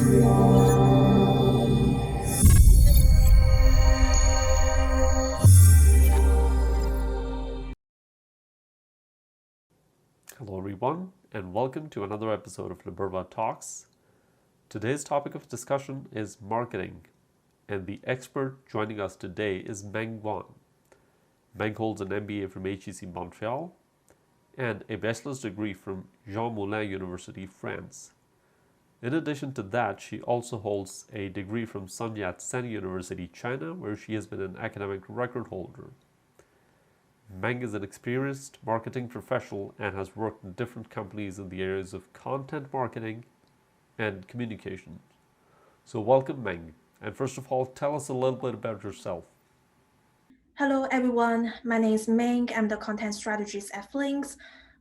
Hello, everyone, and welcome to another episode of Naburva Talks. Today's topic of discussion is marketing, and the expert joining us today is Meng. Meng holds an MBA from HEC Montreal and a bachelor's degree from Jean Moulin University, France. In addition to that, she also holds a degree from Sun Yat-sen University, China, where she has been an academic record holder. Meng is an experienced marketing professional and has worked in different companies in the areas of content marketing and communications. So welcome, Meng. And first of all, tell us a little bit about yourself. Hello, everyone. My name is Meng. I'm the content strategist at Flinks.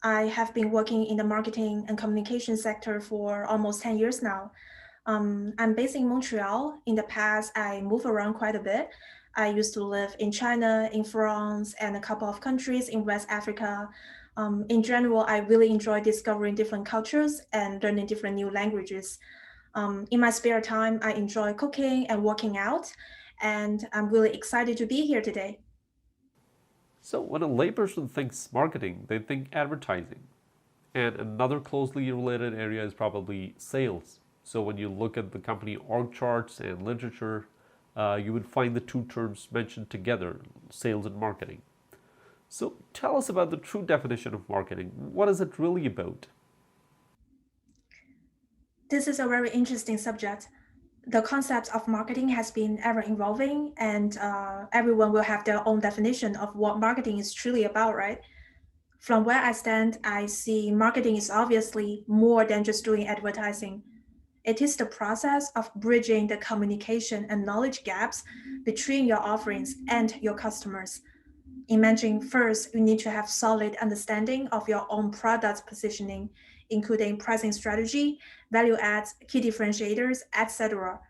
I have been working in the marketing and communication sector for almost 10 years now. I'm based in Montreal. In the past, I moved around quite a bit. I used to live in China, in France, and a couple of countries in West Africa. In general, I really enjoy discovering different cultures and learning different new languages. In my spare time, I enjoy cooking and working out, and I'm really excited to be here today. So, when a layperson thinks marketing, they think advertising. And another closely related area is probably sales. So, when you look at the company org charts and literature, you would find the two terms mentioned together, sales and marketing. So, tell us about the true definition of marketing. What is it really about? This is a very interesting subject. The concept of marketing has been ever evolving, and everyone will have their own definition of what marketing is truly about, right? From where I stand, I see marketing is obviously more than just doing advertising. It is the process of bridging the communication and knowledge gaps between your offerings and your customers. Imagine first, you need to have solid understanding of your own product positioning, including pricing strategy, value adds, key differentiators, etc.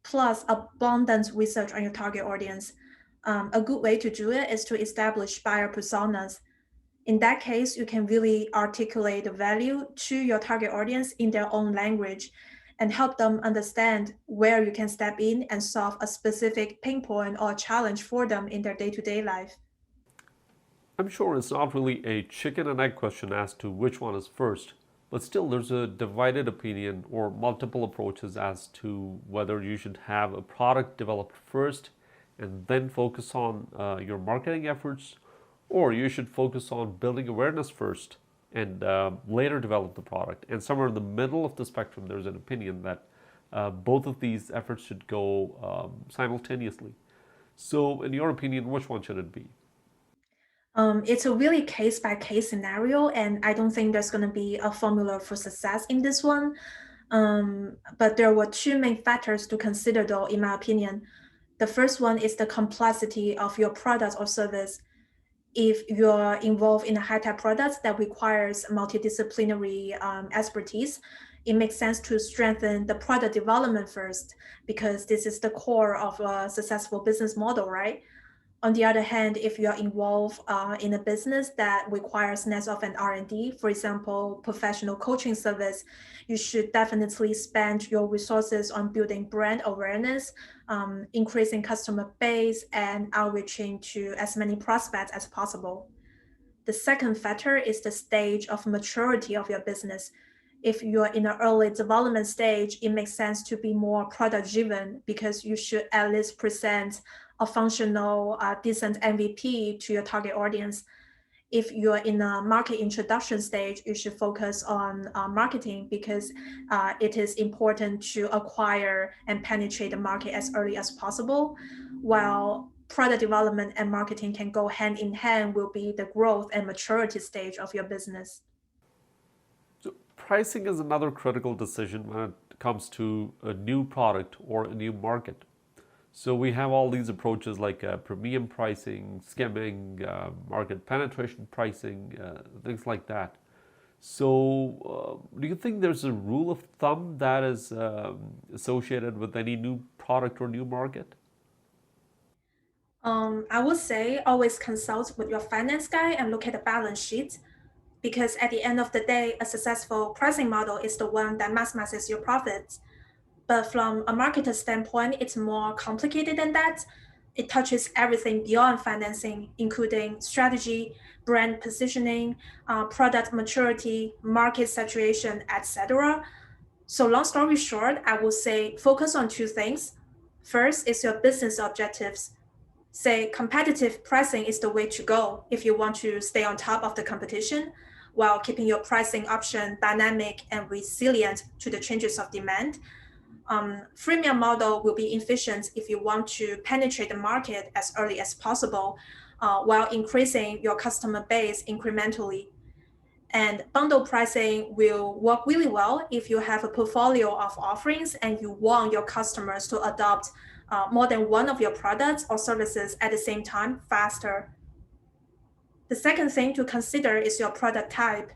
Plus abundant research on your target audience. A good way to do it is to establish buyer personas. In that case, you can really articulate the value to your target audience in their own language and help them understand where you can step in and solve a specific pain point or challenge for them in their day-to-day life. I'm sure it's not really a chicken and egg question as to which one is first, but still there's a divided opinion or multiple approaches as to whether you should have a product developed first and then focus on your marketing efforts, or you should focus on building awareness first and later develop the product. And somewhere in the middle of the spectrum, there's an opinion that both of these efforts should go simultaneously. So, in your opinion, which one should it be? It's a really case by case scenario, and I don't think there's going to be a formula for success in this one. But there were two main factors to consider, though, in my opinion. The first one is the complexity of your product or service. If you're involved in a high-tech product that requires multidisciplinary expertise, it makes sense to strengthen the product development first because this is the core of a successful business model, right? On the other hand, if you're involved in a business that requires less of an R&D, for example, professional coaching service, you should definitely spend your resources on building brand awareness, increasing customer base, and outreaching to as many prospects as possible. The second factor is the stage of maturity of your business. If you're in an early development stage, it makes sense to be more product driven because you should at least present a functional, decent MVP to your target audience. If you're in a market introduction stage, you should focus on marketing because it is important to acquire and penetrate the market as early as possible, while product development and marketing can go hand in hand will be the growth and maturity stage of your business. So, pricing is another critical decision when it comes to a new product or a new market. So we have all these approaches like premium pricing, skimming, market penetration pricing, things like that. So, do you think there's a rule of thumb that is associated with any new product or new market? I would say always consult with your finance guy and look at the balance sheet because at the end of the day, a successful pricing model is the one that maximizes your profits. But from a marketer standpoint, it's more complicated than that. It touches everything beyond financing, including strategy, brand positioning, product maturity, market saturation, etc. So long story short, I will say focus on two things. First is your business objectives. Say competitive pricing is the way to go if you want to stay on top of the competition while keeping your pricing option dynamic and resilient to the changes of demand. Freemium model will be efficient if you want to penetrate the market as early as possible while increasing your customer base incrementally. And bundle pricing will work really well if you have a portfolio of offerings and you want your customers to adopt more than one of your products or services at the same time faster. The second thing to consider is your product type.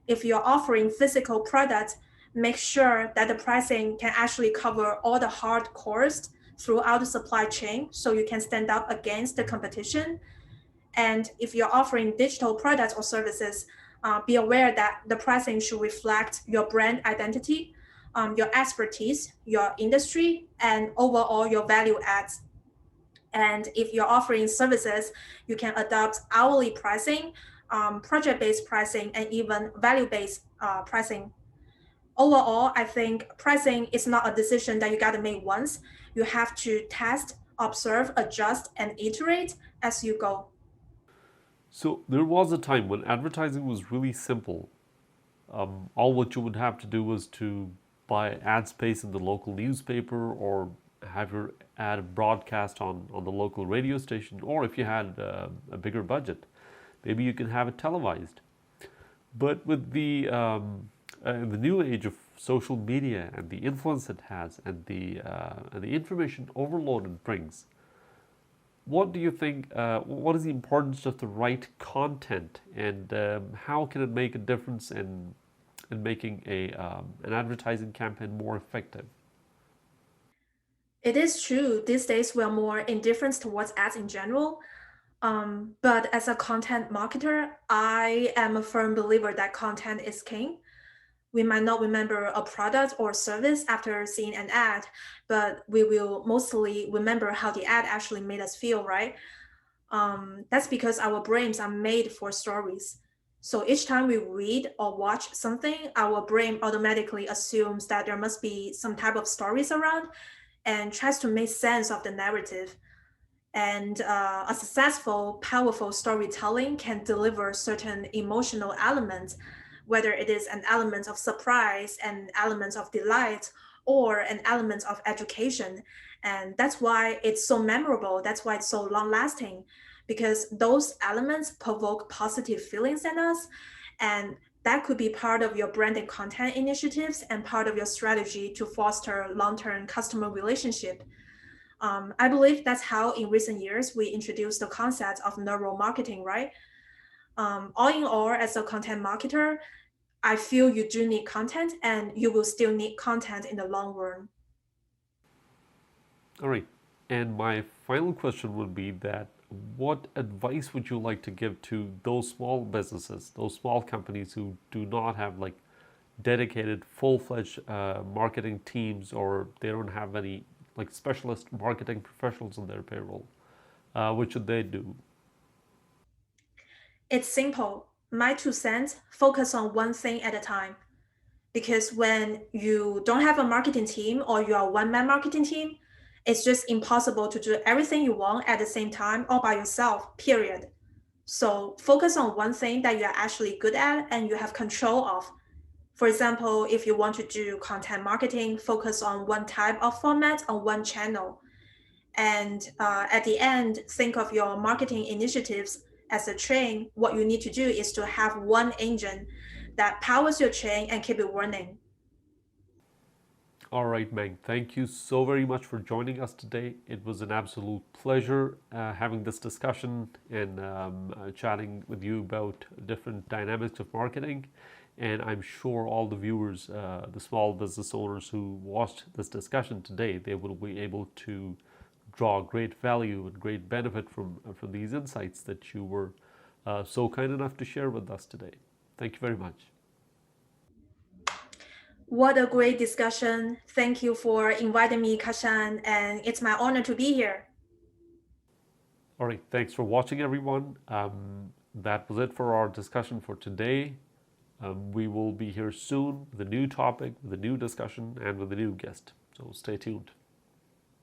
If you're offering physical products, make sure that the pricing can actually cover all the hard costs throughout the supply chain so you can stand up against the competition. And if you're offering digital products or services, be aware that the pricing should reflect your brand identity, your expertise, your industry, and overall your value adds. And if you're offering services, you can adopt hourly pricing, project-based pricing, and even value-based pricing. Overall, I think pricing is not a decision that you got to make once. You have to test, observe, adjust, and iterate as you go. So there was a time when advertising was really simple. All what you would have to do was to buy ad space in the local newspaper or have your ad broadcast on the local radio station, or if you had a bigger budget, maybe you can have it televised. But with the new age of social media and the influence it has and the information overload it brings, what do you think? What is the importance of the right content, and how can it make a difference in making an advertising campaign more effective? It is true, these days we're more indifferent towards ads in general. But as a content marketer, I am a firm believer that content is king. We might not remember a product or service after seeing an ad, but we will mostly remember how the ad actually made us feel, right? That's because our brains are made for stories. So each time we read or watch something, our brain automatically assumes that there must be some type of stories around and tries to make sense of the narrative. And a successful, powerful storytelling can deliver certain emotional elements, whether it is an element of surprise, an element of delight, or an element of education. And that's why it's so memorable. That's why it's so long lasting, because those elements provoke positive feelings in us. And that could be part of your branding content initiatives and part of your strategy to foster long-term customer relationship. I believe that's how in recent years we introduced the concept of neural marketing, right? All in all, as a content marketer, I feel you do need content and you will still need content in the long run. All right. And my final question would be that what advice would you like to give to those small businesses, those small companies who do not have like dedicated full-fledged marketing teams, or they don't have any like specialist marketing professionals on their payroll? What should they do? It's simple. My 2 cents, focus on one thing at a time. Because when you don't have a marketing team or you are a one-man marketing team, it's just impossible to do everything you want at the same time all by yourself, period. So focus on one thing that you're actually good at and you have control of. For example, if you want to do content marketing, focus on one type of format on one channel. And at the end, think of your marketing initiatives as a train. What you need to do is to have one engine that powers your train and keep it running. All right, Meng, thank you so very much for joining us today. It was an absolute pleasure having this discussion and chatting with you about different dynamics of marketing. And I'm sure all the viewers, the small business owners who watched this discussion today, they will be able to draw great value and great benefit from these insights that you were so kind enough to share with us today. Thank you very much. What a great discussion. Thank you for inviting me, Kashan, and it's my honor to be here. All right, thanks for watching, everyone. That was it for our discussion for today. We will be here soon with a new topic, with a new discussion, and with a new guest. So stay tuned.